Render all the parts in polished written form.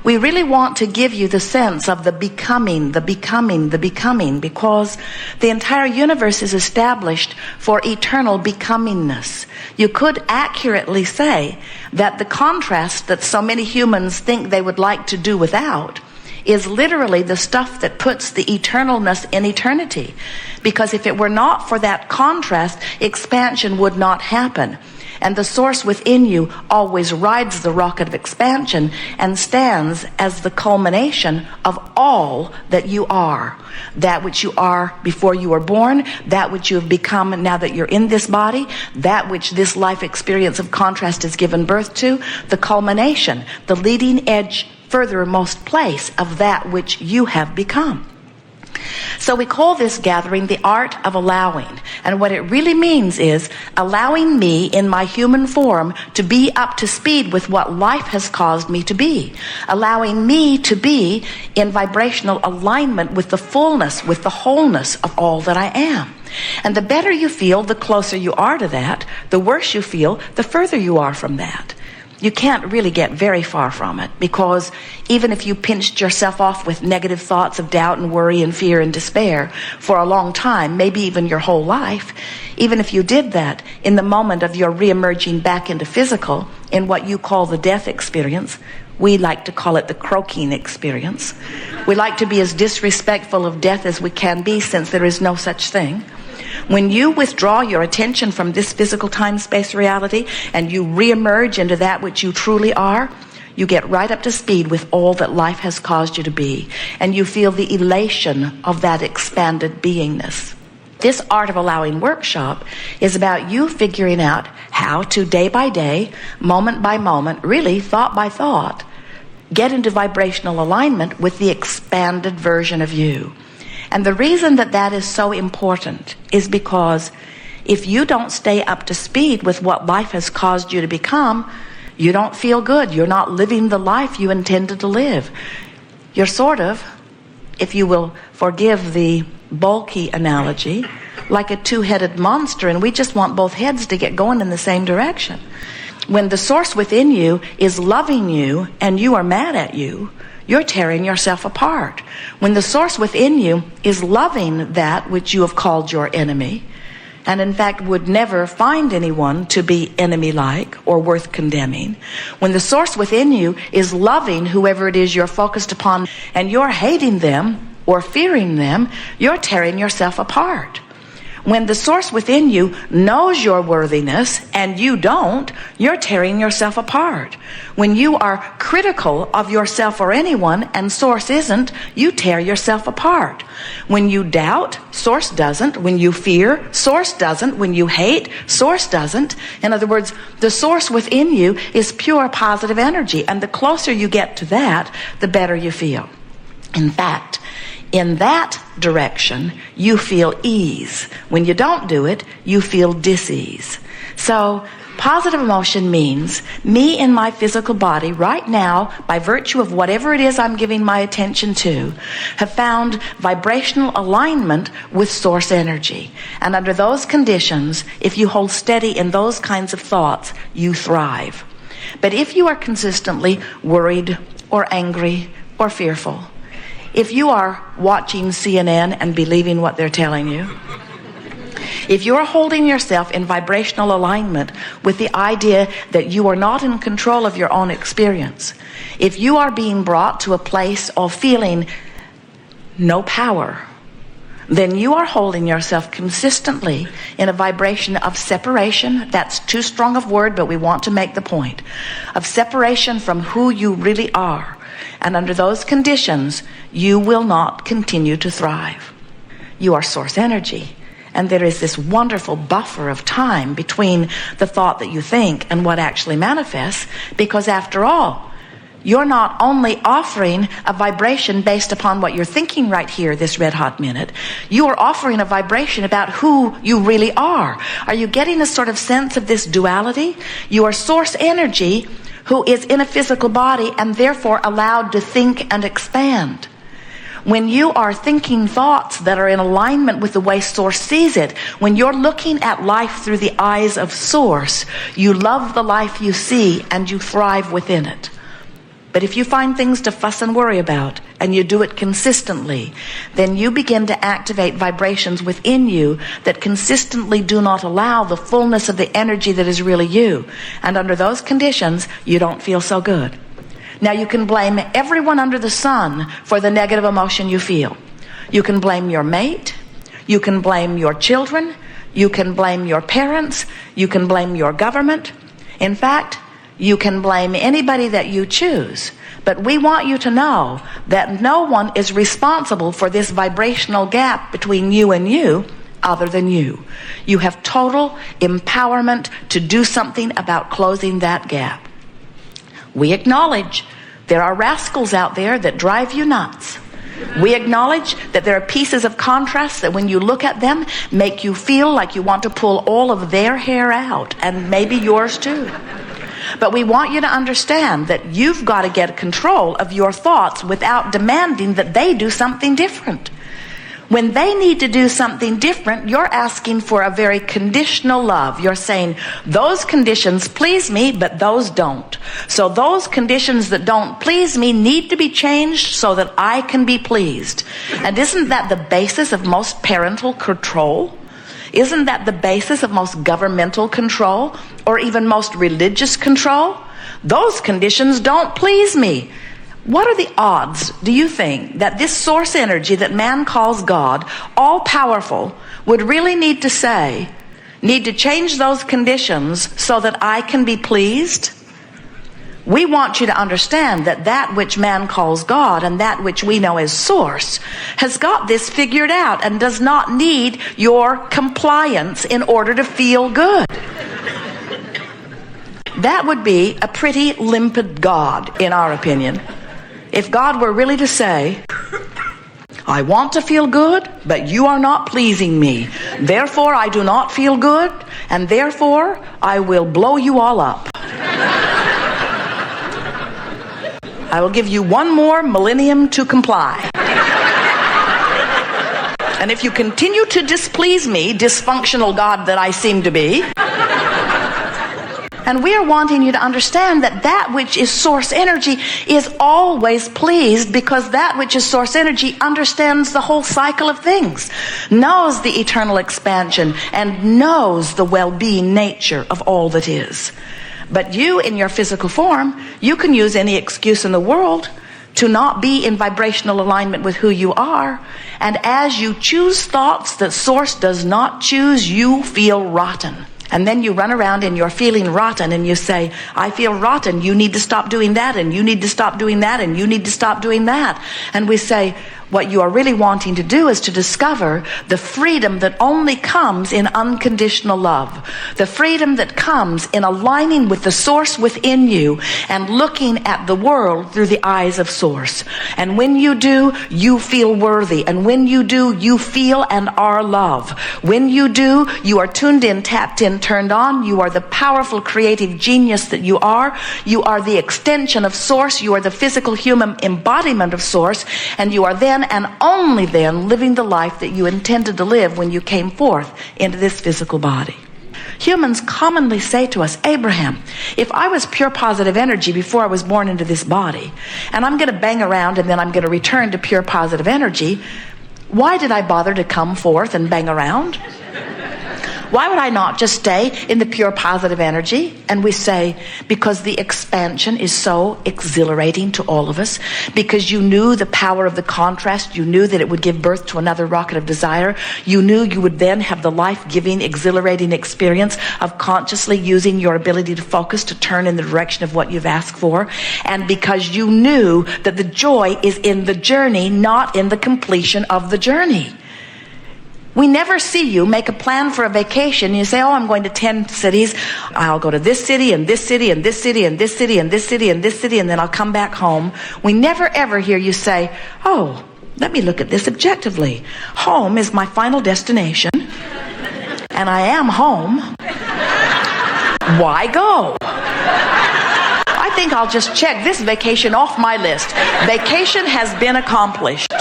We really want to give you the sense of the becoming, because the entire universe is established for eternal becomingness. You could accurately say that the contrast that so many humans think they would like to do without is literally the stuff that puts the eternalness in eternity. Because if it were not for that contrast, expansion would not happen. And the source within you always rides the rocket of expansion and stands as the culmination of all that you are. That which you are before you were born, that which you have become now that you're in this body, that which this life experience of contrast has given birth to, the culmination, the leading edge, furthermost place of that which you have become. So we call this gathering the art of allowing. And what it really means is allowing me in my human form to be up to speed with what life has caused me to be. Allowing me to be in vibrational alignment with the fullness, with the wholeness of all that I am. And the better you feel, the closer you are to that. The worse you feel, the further you are from that. You can't really get very far from it, because even if you pinched yourself off with negative thoughts of doubt and worry and fear and despair for a long time, maybe even your whole life, even if you did that, in the moment of your reemerging back into physical, in what you call the death experience, we like to call it the croaking experience. We like to be as disrespectful of death as we can be, since there is no such thing. When you withdraw your attention from this physical time-space reality and you reemerge into that which you truly are, you get right up to speed with all that life has caused you to be, and you feel the elation of that expanded beingness. This Art of Allowing workshop is about you figuring out how to, day by day, moment by moment, really thought by thought, get into vibrational alignment with the expanded version of you. And the reason that that is so important is because if you don't stay up to speed with what life has caused you to become, you don't feel good. You're not living the life you intended to live. You're sort of, if you will forgive the bulky analogy, like a two-headed monster, and we just want both heads to get going in the same direction. When the source within you is loving you and you are mad at you, you're tearing yourself apart. When the source within you is loving that which you have called your enemy, and in fact would never find anyone to be enemy-like or worth condemning, when the source within you is loving whoever it is you're focused upon, and you're hating them or fearing them, you're tearing yourself apart. When the source within you knows your worthiness and you don't, you're tearing yourself apart. When you are critical of yourself or anyone and source isn't, you tear yourself apart. When you doubt, source doesn't. When you fear, source doesn't. When you hate, source doesn't. In other words, the source within you is pure positive energy, and the closer you get to that, the better you feel. In fact, in that direction, you feel ease. When you don't do it, you feel dis-ease. So, positive emotion means me in my physical body right now, by virtue of whatever it is I'm giving my attention to, have found vibrational alignment with source energy. And under those conditions, if you hold steady in those kinds of thoughts, you thrive. But if you are consistently worried or angry or fearful, if you are watching CNN and believing what they're telling you, if you're holding yourself in vibrational alignment with the idea that you are not in control of your own experience, if you are being brought to a place of feeling no power, then you are holding yourself consistently in a vibration of separation. That's too strong of word, but we want to make the point of separation from who you really are. And under those conditions, you will not continue to thrive. You are source energy. And there is this wonderful buffer of time between the thought that you think and what actually manifests, because after all, you're not only offering a vibration based upon what you're thinking right here, this red hot minute, you are offering a vibration about who you really are. Are you getting a sort of sense of this duality? You are source energy who is in a physical body and therefore allowed to think and expand. When you are thinking thoughts that are in alignment with the way source sees it, when you're looking at life through the eyes of source, you love the life you see and you thrive within it. But if you find things to fuss and worry about, and you do it consistently, then you begin to activate vibrations within you that consistently do not allow the fullness of the energy that is really you. And under those conditions, you don't feel so good. Now, you can blame everyone under the sun for the negative emotion you feel. You can blame your mate. You can blame your children. You can blame your parents. You can blame your government. In fact, you can blame anybody that you choose. But we want you to know that no one is responsible for this vibrational gap between you and you other than you. You have total empowerment to do something about closing that gap. We acknowledge there are rascals out there that drive you nuts. We acknowledge that there are pieces of contrast that when you look at them make you feel like you want to pull all of their hair out, and maybe yours too. But we want you to understand that you've got to get control of your thoughts without demanding that they do something different. When they need to do something different, you're asking for a very conditional love. You're saying, those conditions please me, but those don't. So those conditions that don't please me need to be changed so that I can be pleased. And isn't that the basis of most parental control? Isn't that the basis of most governmental control, or even most religious control? Those conditions don't please me. What are the odds, do you think, that this source energy that man calls God, all powerful, would really need to change those conditions so that I can be pleased? We want you to understand that that which man calls God and that which we know as source has got this figured out and does not need your compliance in order to feel good. That would be a pretty limpid God, in our opinion. If God were really to say, I want to feel good, but you are not pleasing me. Therefore, I do not feel good, and therefore, I will blow you all up. I will give you one more millennium to comply. And if you continue to displease me, dysfunctional God that I seem to be, and we are wanting you to understand that that which is source energy is always pleased, because that which is source energy understands the whole cycle of things, knows the eternal expansion, and knows the well-being nature of all that is. But you, in your physical form, you can use any excuse in the world to not be in vibrational alignment with who you are. And as you choose thoughts that source does not choose, you feel rotten. And then you run around and you're feeling rotten, and you say, I feel rotten, you need to stop doing that, and you need to stop doing that, and you need to stop doing that. And we say, what you are really wanting to do is to discover the freedom that only comes in unconditional love. The freedom that comes in aligning with the source within you and looking at the world through the eyes of source. And when you do, you feel worthy. And when you do, you feel and are love. When you do, you are tuned in, tapped in, turned on. You are the powerful creative genius that you are. You are the extension of source. You are the physical human embodiment of source. And you are then and only then living the life that you intended to live when you came forth into this physical body. Humans commonly say to us, Abraham, if I was pure positive energy before I was born into this body, and I'm going to bang around and then I'm going to return to pure positive energy, why did I bother to come forth and bang around? Why would I not just stay in the pure positive energy? And we say, because the expansion is so exhilarating to all of us, because you knew the power of the contrast, you knew that it would give birth to another rocket of desire, you knew you would then have the life-giving, exhilarating experience of consciously using your ability to focus to turn in the direction of what you've asked for, and because you knew that the joy is in the journey, not in the completion of the journey. We never see you make a plan for a vacation. You say, oh, I'm going to 10 cities. I'll go to this city and this city and this city and this city and this city and this city, and then I'll come back home. We never ever hear you say, oh, let me look at this objectively. Home is my final destination, and I am home. Why go? I think I'll just check this vacation off my list. Vacation has been accomplished.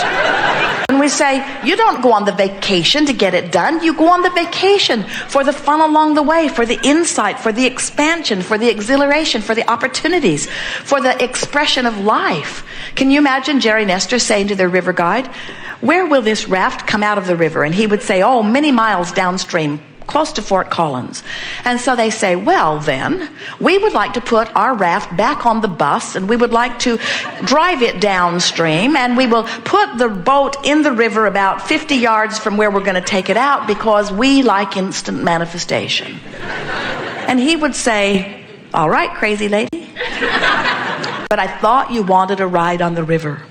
And we say, you don't go on the vacation to get it done. You go on the vacation for the fun along the way, for the insight, for the expansion, for the exhilaration, for the opportunities, for the expression of life. Can you imagine Jerry Nestor saying to their river guide, where will this raft come out of the river? And he would say, oh, many miles downstream, close to Fort Collins. And so they say, well then, we would like to put our raft back on the bus, and we would like to drive it downstream, and we will put the boat in the river about 50 yards from where we're going to take it out, because we like instant manifestation. And he would say, all right, crazy lady, but I thought you wanted a ride on the river.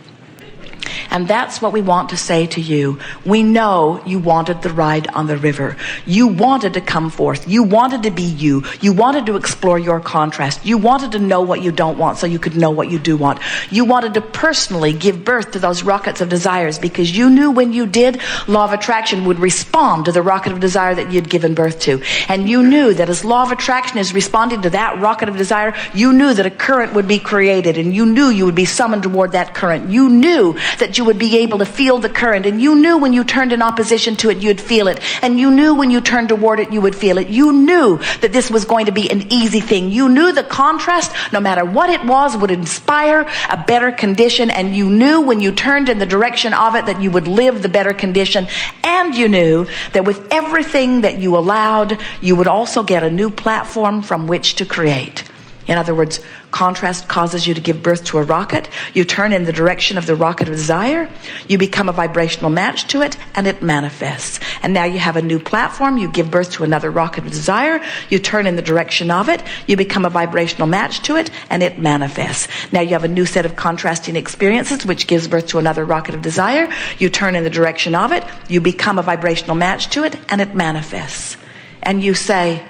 And that's what we want to say to you. We know you wanted the ride on the river. You wanted to come forth. You wanted to be you. You wanted to explore your contrast. You wanted to know what you don't want so you could know what you do want. You wanted to personally give birth to those rockets of desires, because you knew when you did, law of attraction would respond to the rocket of desire that you'd given birth to. And you knew that as law of attraction is responding to that rocket of desire, you knew that a current would be created, and you knew you would be summoned toward that current. You knew that you would be able to feel the current, and you knew when you turned in opposition to it, you'd feel it, and you knew when you turned toward it, you would feel it. You knew that this was going to be an easy thing. You knew the contrast, no matter what it was, would inspire a better condition, and you knew when you turned in the direction of it that you would live the better condition, and you knew that with everything that you allowed, you would also get a new platform from which to create. In other words, contrast causes you to give birth to a rocket. You turn in the direction of the rocket of desire. You become a vibrational match to it, and it manifests. And now you have a new platform. You give birth to another rocket of desire. You turn in the direction of it. You become a vibrational match to it, and it manifests. Now you have a new set of contrasting experiences, which gives birth to another rocket of desire. You turn in the direction of it. You become a vibrational match to it, and it manifests. And you say,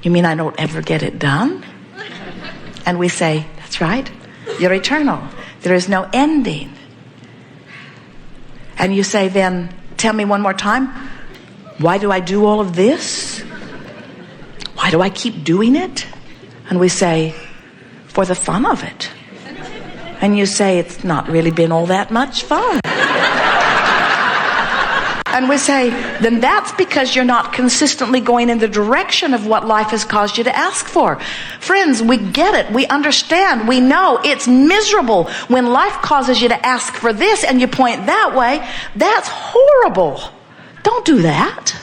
you mean I don't ever get it done? And we say, that's right. You're eternal. There is no ending. And you say, then, tell me one more time, why do I do all of this? Why do I keep doing it? And we say, for the fun of it. And you say, it's not really been all that much fun. And we say, then that's because you're not consistently going in the direction of what life has caused you to ask for. Friends, we get it. We understand. We know it's miserable when life causes you to ask for this and you point that way. That's horrible. Don't do that.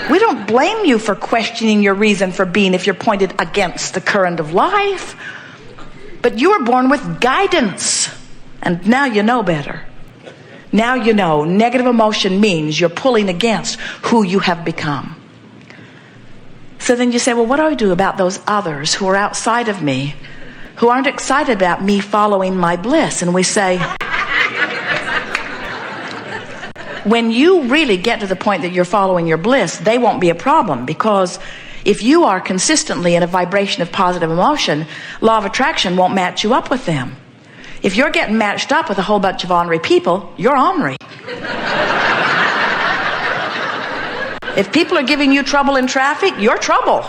We don't blame you for questioning your reason for being if you're pointed against the current of life. But you were born with guidance, and now you know better. Now you know negative emotion means you're pulling against who you have become. So then you say, well, what do I do about those others who are outside of me, who aren't excited about me following my bliss? And we say, when you really get to the point that you're following your bliss, they won't be a problem, because if you are consistently in a vibration of positive emotion, law of attraction won't match you up with them. If you're getting matched up with a whole bunch of ornery people, you're ornery. If people are giving you trouble in traffic, you're trouble.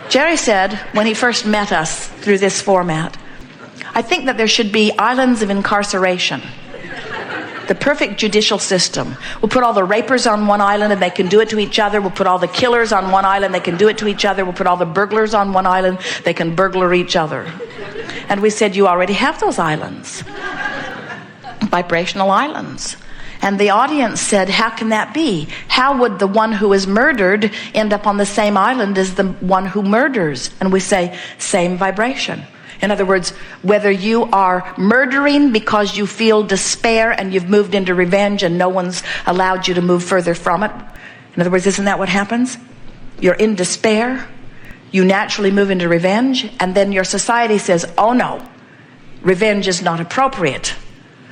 Jerry said, when he first met us through this format, I think that there should be islands of incarceration. The perfect judicial system. We'll put all the rapers on one island and they can do it to each other. We'll put all the killers on one island, they can do it to each other. We'll put all the burglars on one island, they can burglar each other. And we said, you already have those islands. Vibrational islands. And the audience said, how can that be? How would the one who is murdered end up on the same island as the one who murders? And we say, same vibration. In other words, whether you are murdering because you feel despair and you've moved into revenge and no one's allowed you to move further from it. In other words, isn't that what happens? You're in despair, you naturally move into revenge, and then your society says, oh no, revenge is not appropriate.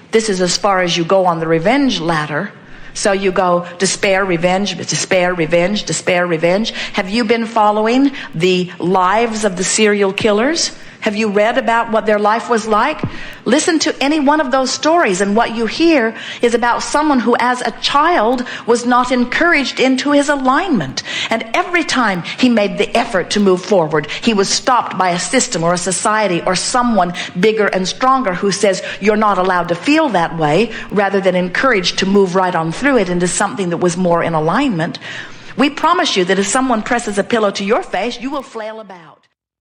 This is as far as you go on the revenge ladder. So you go despair, revenge, despair, revenge, despair, revenge. Have you been following the lives of the serial killers? Have you read about what their life was like? Listen to any one of those stories, and what you hear is about someone who as a child was not encouraged into his alignment. And every time he made the effort to move forward, he was stopped by a system or a society or someone bigger and stronger who says, you're not allowed to feel that way, rather than encouraged to move right on through it into something that was more in alignment. We promise you that if someone presses a pillow to your face, you will flail about.